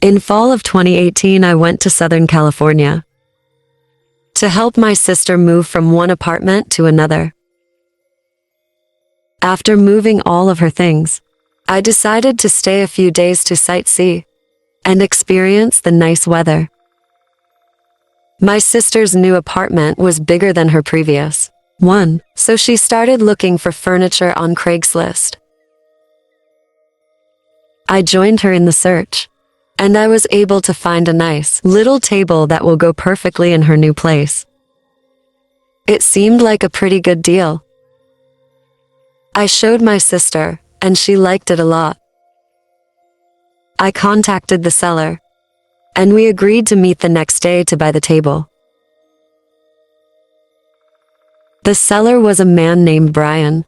In fall of 2018, I went to Southern California to help my sister move from one apartment to another. After moving all of her things, I decided to stay a few days to sightsee and experience the nice weather. My sister's new apartment was bigger than her previous one, so she started looking for furniture on Craigslist. I joined her in the search, and I was able to find a nice little table that will go perfectly in her new place. It seemed like a pretty good deal. I showed my sister, and she liked it a lot. I contacted the seller, and we agreed to meet the next day to buy the table. The seller was a man named Brian.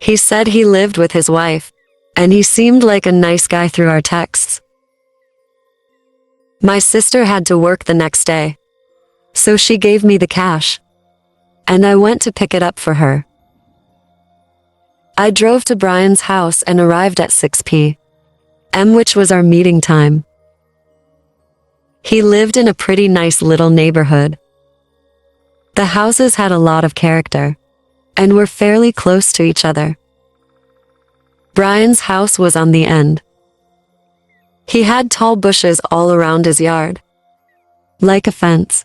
He said he lived with his wife, and he seemed like a nice guy through our texts. My sister had to work the next day, so she gave me the cash, and I went to pick it up for her. I drove to Brian's house and arrived at 6 p.m., which was our meeting time. He lived in a pretty nice little neighborhood. The houses had a lot of character and were fairly close to each other. Brian's house was on the end. He had tall bushes all around his yard, like a fence.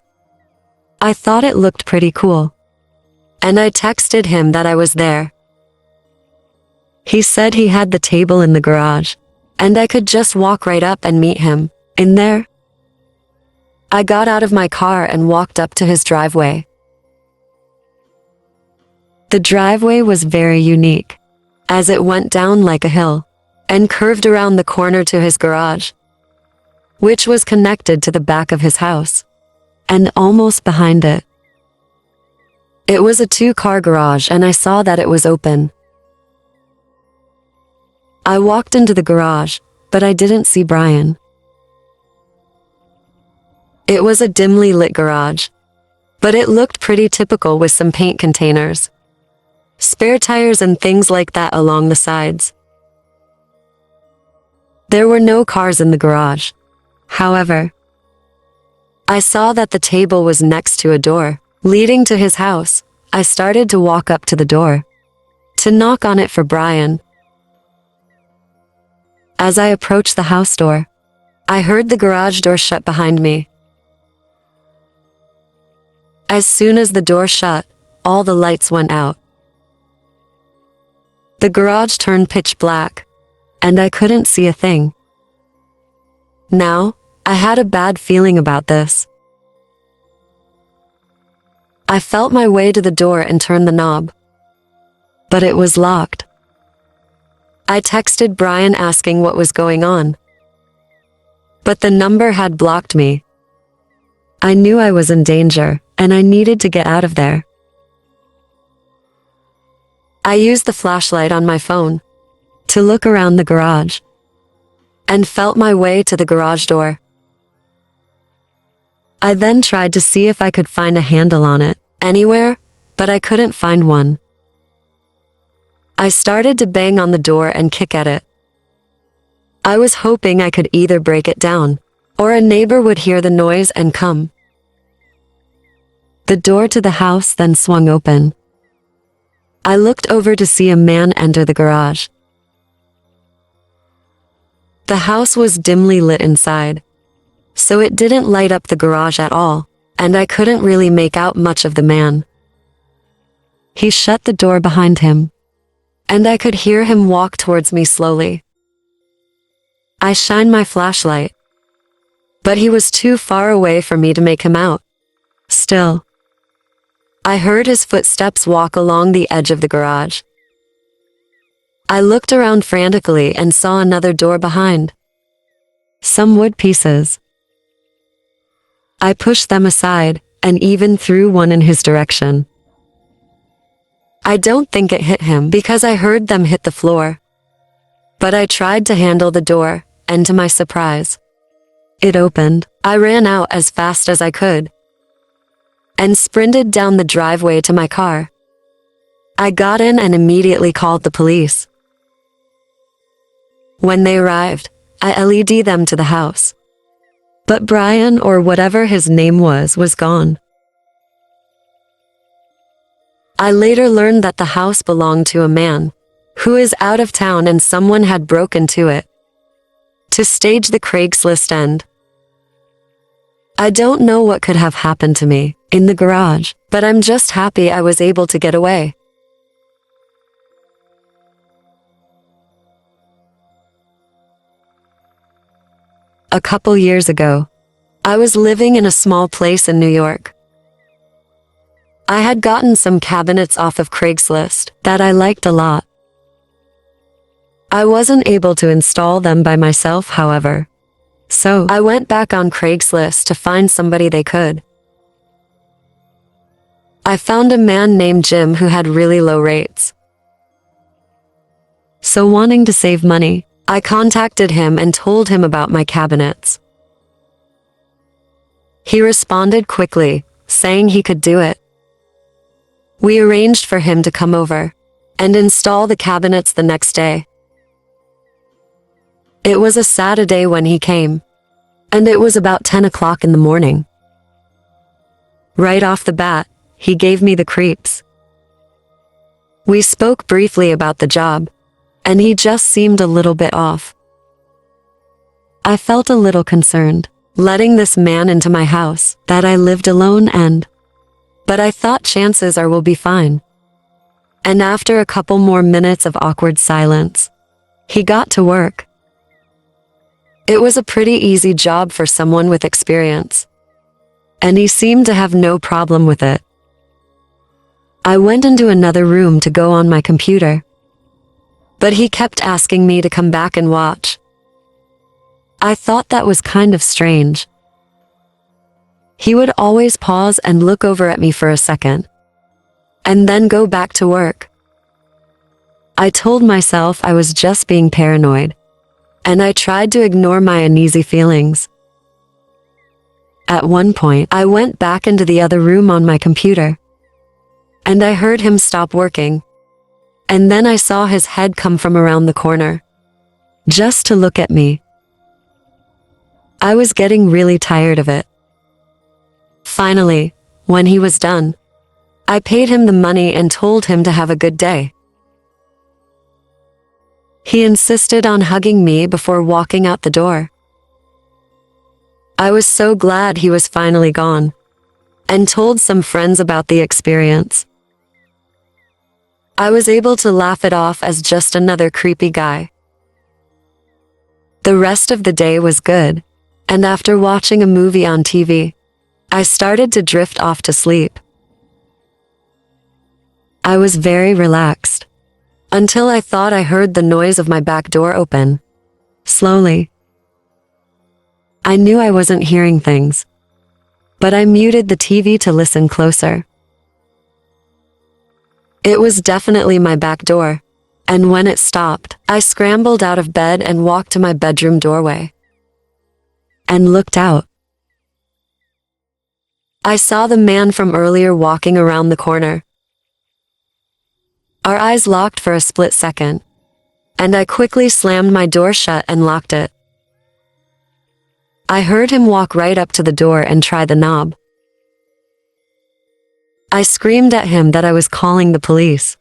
I thought it looked pretty cool, and I texted him that I was there. He said he had the table in the garage, and I could just walk right up and meet him in there. I got out of my car and walked up to his driveway. The driveway was very unique, as it went down like a hill and curved around the corner to his garage, which was connected to the back of his house and almost behind it. It was a 2-car garage, and I saw that it was open. I walked into the garage, but I didn't see Brian. It was a dimly lit garage, but it looked pretty typical with some paint containers, spare tires and things like that along the sides. There were no cars in the garage. However, I saw that the table was next to a door leading to his house. I started to walk up to the door to knock on it for Brian. As I approached the house door, I heard the garage door shut behind me. As soon as the door shut, all the lights went out. The garage turned pitch black, and I couldn't see a thing. Now, I had a bad feeling about this. I felt my way to the door and turned the knob, but it was locked. I texted Brian asking what was going on, but the number had blocked me. I knew I was in danger, and I needed to get out of there. I used the flashlight on my phone to look around the garage and felt my way to the garage door. I then tried to see if I could find a handle on it anywhere, but I couldn't find one. I started to bang on the door and kick at it. I was hoping I could either break it down or a neighbor would hear the noise and come. The door to the house then swung open. I looked over to see a man enter the garage. The house was dimly lit inside, so it didn't light up the garage at all, and I couldn't really make out much of the man. He shut the door behind him, and I could hear him walk towards me slowly. I shined my flashlight, but he was too far away for me to make him out. Still, I heard his footsteps walk along the edge of the garage. I looked around frantically and saw another door behind. Some wood pieces. I pushed them aside and even threw one in his direction. I don't think it hit him because I heard them hit the floor. But I tried to handle the door, and to my surprise, it opened. I ran out as fast as I could and sprinted down the driveway to my car. I got in and immediately called the police. When they arrived, I LED them to the house. But Brian, or whatever his name was gone. I later learned that the house belonged to a man who is out of town and someone had broken into it to stage the Craigslist end. I don't know what could have happened to me in the garage, but I'm just happy I was able to get away. A couple years ago, I was living in a small place in New York. I had gotten some cabinets off of Craigslist that I liked a lot. I wasn't able to install them by myself, however, so I went back on Craigslist to find somebody they could. I found a man named Jim who had really low rates. So wanting to save money, I contacted him and told him about my cabinets. He responded quickly, saying he could do it. We arranged for him to come over and install the cabinets the next day. It was a Saturday when he came, and it was about 10 o'clock in the morning. Right off the bat, he gave me the creeps. We spoke briefly about the job, and he just seemed a little bit off. I felt a little concerned, letting this man into my house that I lived alone but I thought chances are we'll be fine. And after a couple more minutes of awkward silence, he got to work. It was a pretty easy job for someone with experience, and he seemed to have no problem with it. I went into another room to go on my computer, but he kept asking me to come back and watch. I thought that was kind of strange. He would always pause and look over at me for a second, and then go back to work. I told myself I was just being paranoid, and I tried to ignore my uneasy feelings. At one point, I went back into the other room on my computer, and I heard him stop working. And then I saw his head come from around the corner, just to look at me. I was getting really tired of it. Finally, when he was done, I paid him the money and told him to have a good day. He insisted on hugging me before walking out the door. I was so glad he was finally gone, and told some friends about the experience. I was able to laugh it off as just another creepy guy. The rest of the day was good, and after watching a movie on TV, I started to drift off to sleep. I was very relaxed, until I thought I heard the noise of my back door open, slowly. I knew I wasn't hearing things, but I muted the TV to listen closer. It was definitely my back door, and when it stopped, I scrambled out of bed and walked to my bedroom doorway and looked out. I saw the man from earlier walking around the corner. Our eyes locked for a split second, and I quickly slammed my door shut and locked it. I heard him walk right up to the door and try the knob. I screamed at him that I was calling the police,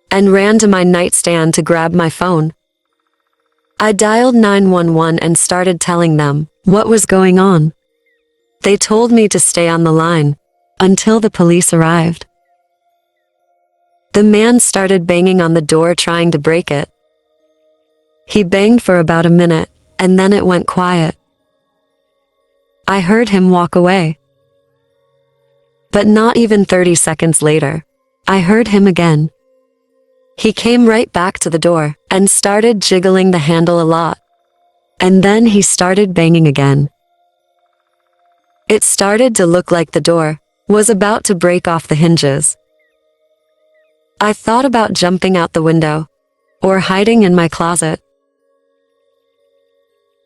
and ran to my nightstand to grab my phone. I dialed 911 and started telling them what was going on. They told me to stay on the line until the police arrived. The man started banging on the door trying to break it. He banged for about a minute, and then it went quiet. I heard him walk away. But not even 30 seconds later, I heard him again. He came right back to the door and started jiggling the handle a lot. And then he started banging again. It started to look like the door was about to break off the hinges. I thought about jumping out the window or hiding in my closet.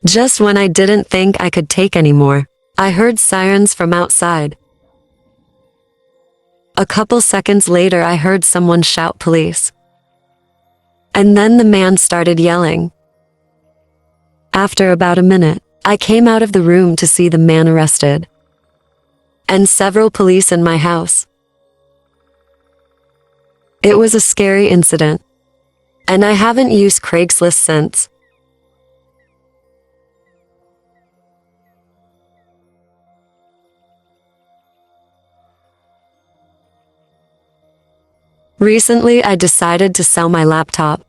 Just when I didn't think I could take any more, I heard sirens from outside. A couple seconds later, I heard someone shout police. And then the man started yelling. After about a minute, I came out of the room to see the man arrested, and several police in my house. It was a scary incident, and I haven't used Craigslist since. Recently, I decided to sell my laptop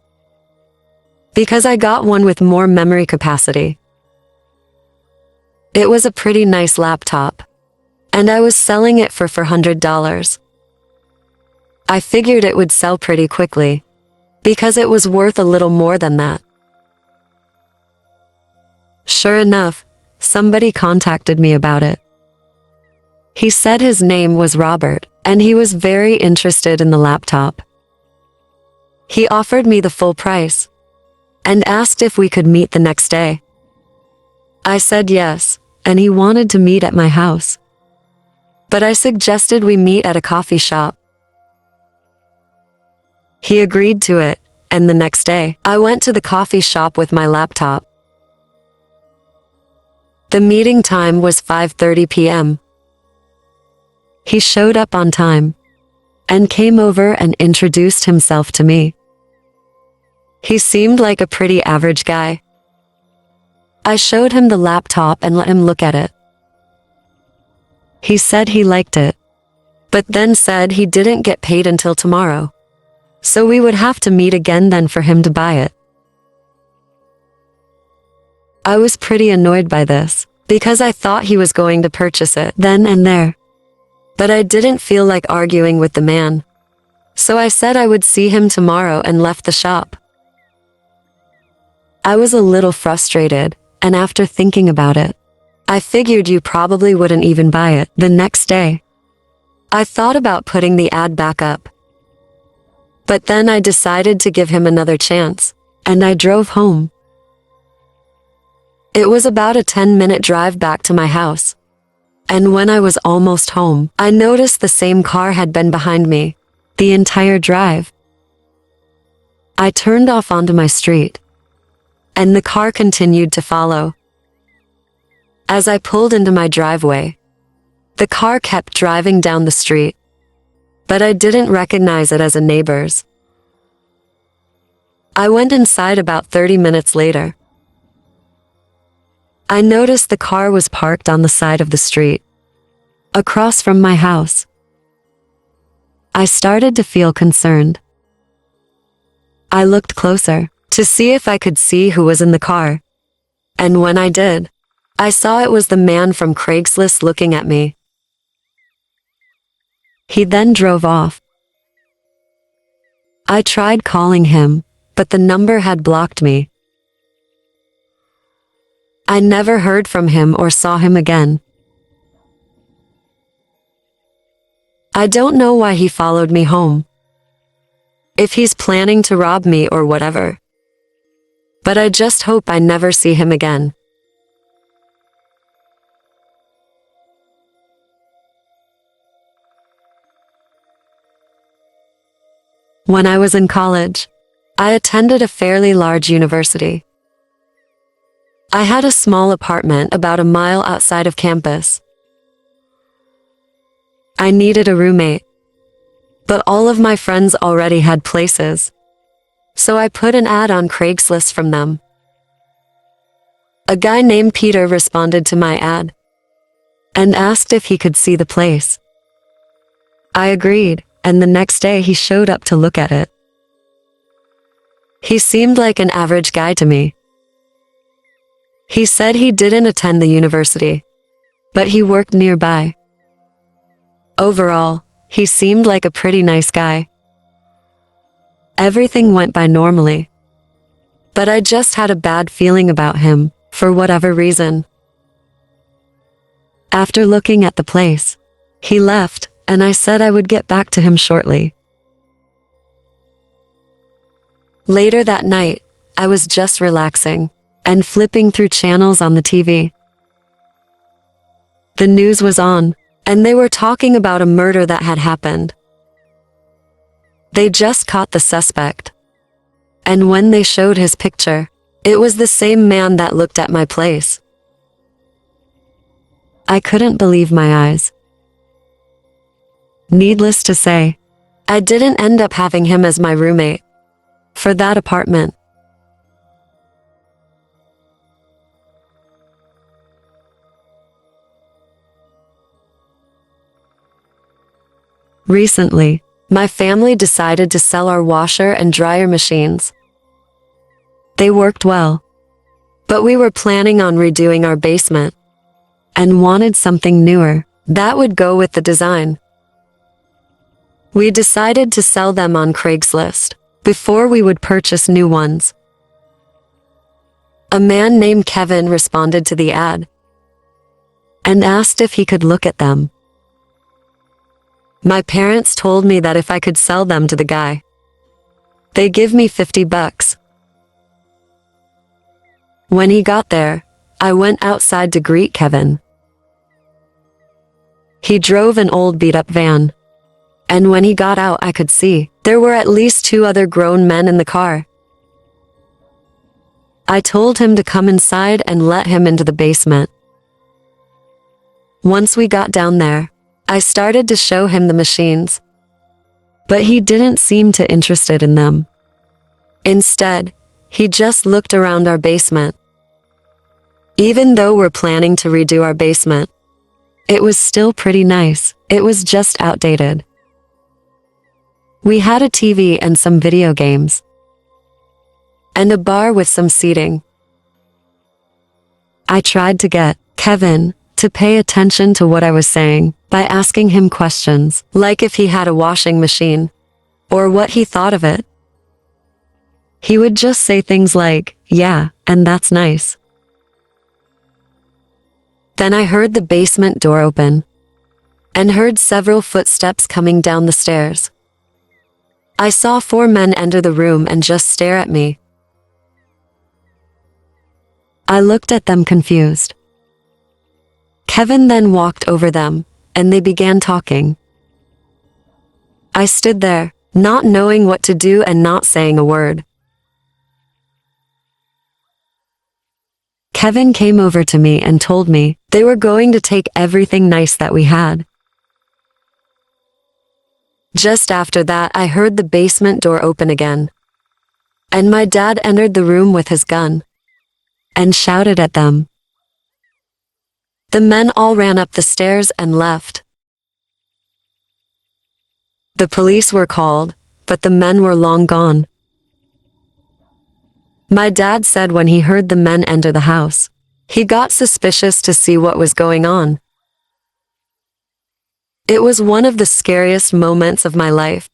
because I got one with more memory capacity. It was a pretty nice laptop, and I was selling it for $400. I figured it would sell pretty quickly because it was worth a little more than that. Sure enough, somebody contacted me about it. He said his name was Robert, and he was very interested in the laptop. He offered me the full price and asked if we could meet the next day. I said yes, and he wanted to meet at my house, but I suggested we meet at a coffee shop. He agreed to it, and the next day, I went to the coffee shop with my laptop. The meeting time was 5:30 p.m. He showed up on time and came over and introduced himself to me. He seemed like a pretty average guy. I showed him the laptop and let him look at it. He said he liked it, but then said he didn't get paid until tomorrow, so we would have to meet again then for him to buy it. I was pretty annoyed by this because I thought he was going to purchase it then and there. But I didn't feel like arguing with the man, so I said I would see him tomorrow and left the shop. I was a little frustrated, and after thinking about it, I figured you probably wouldn't even buy it the next day. I thought about putting the ad back up, but then I decided to give him another chance, and I drove home. It was about a 10-minute drive back to my house. And when I was almost home, I noticed the same car had been behind me the entire drive. I turned off onto my street, and the car continued to follow. As I pulled into my driveway, the car kept driving down the street, but I didn't recognize it as a neighbor's. I went inside about 30 minutes later. I noticed the car was parked on the side of the street, across from my house. I started to feel concerned. I looked closer to see if I could see who was in the car, and when I did, I saw it was the man from Craigslist looking at me. He then drove off. I tried calling him, but the number had blocked me. I never heard from him or saw him again. I don't know why he followed me home, if he's planning to rob me or whatever, but I just hope I never see him again. When I was in college, I attended a fairly large university. I had a small apartment about a mile outside of campus. I needed a roommate, but all of my friends already had places, so I put an ad on Craigslist from them. A guy named Peter responded to my ad and asked if he could see the place. I agreed, and the next day he showed up to look at it. He seemed like an average guy to me. He said he didn't attend the university, but he worked nearby. Overall, he seemed like a pretty nice guy. Everything went by normally, but I just had a bad feeling about him, for whatever reason. After looking at the place, he left, and I said I would get back to him shortly. Later that night, I was just relaxing and flipping through channels on the TV. The news was on, and they were talking about a murder that had happened. They just caught the suspect, and when they showed his picture, It was the same man that looked at my place. I couldn't believe my eyes. Needless to say, I didn't end up having him as my roommate for that apartment. Recently, my family decided to sell our washer and dryer machines. They worked well, but we were planning on redoing our basement and wanted something newer that would go with the design. We decided to sell them on Craigslist before we would purchase new ones. A man named Kevin responded to the ad and asked if he could look at them. My parents told me that if I could sell them to the guy, they'd give me $50. When he got there, I went outside to greet Kevin. He drove an old beat-up van, and when he got out, I could see there were at least 2 other grown men in the car. I told him to come inside and let him into the basement. Once we got down there, I started to show him the machines, but he didn't seem too interested in them. Instead, he just looked around our basement. Even though we're planning to redo our basement, it was still pretty nice. It was just outdated. We had a TV and some video games, and a bar with some seating. I tried to get Kevin to pay attention to what I was saying by asking him questions, like if he had a washing machine, or what he thought of it. He would just say things like, "Yeah, and that's nice." Then I heard the basement door open, and heard several footsteps coming down the stairs. I saw 4 men enter the room and just stare at me. I looked at them confused. Kevin then walked over them, and they began talking. I stood there, not knowing what to do and not saying a word. Kevin came over to me and told me they were going to take everything nice that we had. Just after that, I heard the basement door open again, and my dad entered the room with his gun and shouted at them. The men all ran up the stairs and left. The police were called, but the men were long gone. My dad said when he heard the men enter the house, he got suspicious to see what was going on. It was one of the scariest moments of my life.